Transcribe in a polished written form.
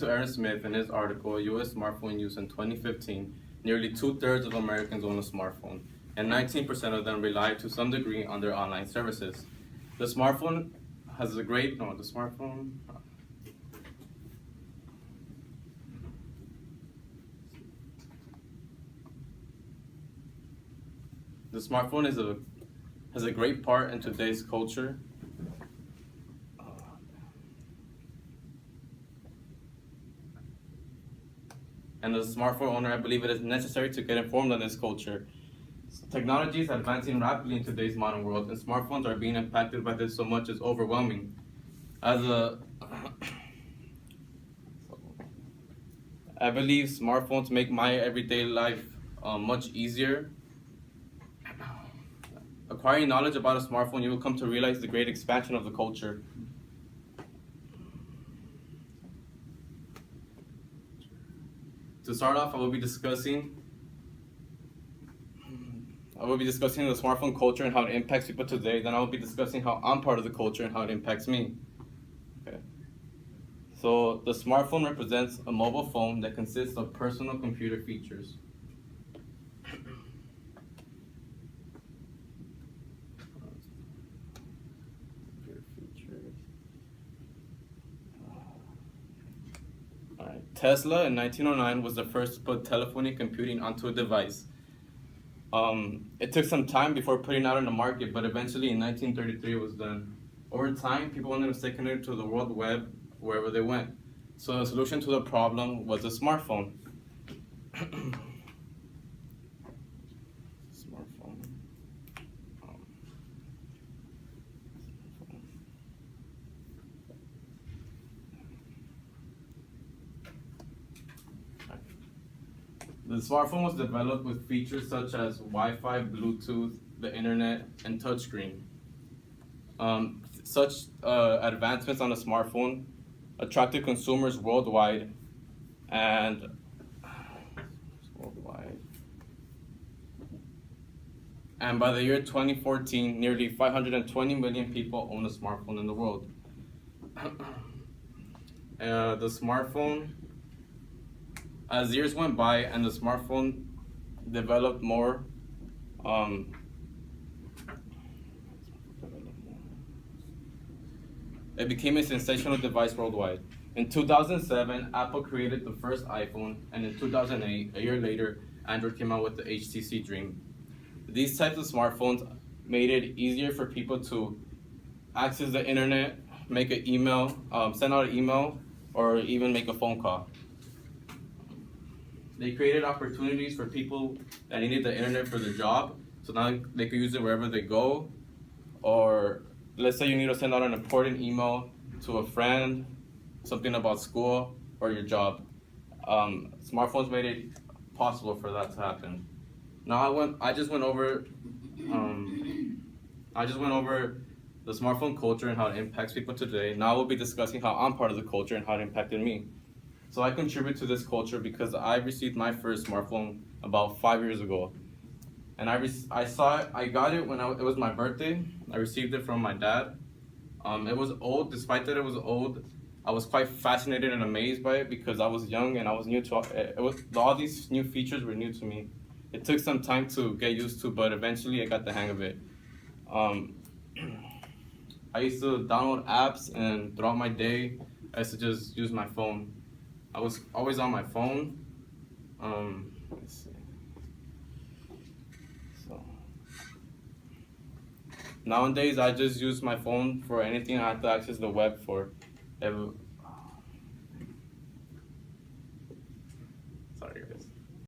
to Aaron Smith in his article, U.S. Smartphone Use in 2015, nearly 2/3 of Americans own a smartphone, and 19% of them rely to some degree on their online services. The smartphone has a great, no, the smartphone, the smartphone has a great part in today's culture. And as a smartphone owner, I believe it is necessary to get informed on this culture. Technology is advancing rapidly in today's modern world, and smartphones are being impacted by this so much it's overwhelming. I believe smartphones make my everyday life much easier. Acquiring knowledge about a smartphone, you will come to realize the great expansion of the culture. To start off, I will be discussing the smartphone culture and how it impacts people today. Then I will be discussing how I'm part of the culture and how it impacts me. Okay. So the smartphone represents a mobile phone that consists of personal computer features. Tesla in 1909 was the first to put telephony and computing onto a device. It took some time before putting it out on the market, but eventually in 1933 it was done. Over time, people wanted to stay connected to the world web wherever they went. So the solution to the problem was a smartphone. The smartphone was developed with features such as Wi-Fi, Bluetooth, the internet, and touchscreen. Such advancements on a smartphone attracted consumers worldwide, and by the year 2014, nearly 520 million people own a smartphone in the world. The smartphone, as years went by and the smartphone developed more, it became a sensational device worldwide. In 2007, Apple created the first iPhone, and in 2008, a year later, Android came out with the HTC Dream. These types of smartphones made it easier for people to access the internet, make an email, send out an email, or even make a phone call. They created opportunities for people that needed the internet for their job, so now they could use it wherever they go. Or let's say you need to send out an important email to a friend, something about school or your job. Smartphones made it possible for that to happen. Now I just went over the smartphone culture and how it impacts people today. Now we'll be discussing how I'm part of the culture and how it impacted me. So I contribute to this culture because I received my first smartphone about 5 years ago. And I got it when it was my birthday. I received it from my dad. It was old. Despite that it was old, I was quite fascinated and amazed by it because I was young and I was new to all these new features were new to me. It took some time to get used to, but eventually I got the hang of it. I used to download apps, and throughout my day, I used to just use my phone. I was always on my phone. Let's see. So nowadays, I just use my phone for anything I have to access the web for.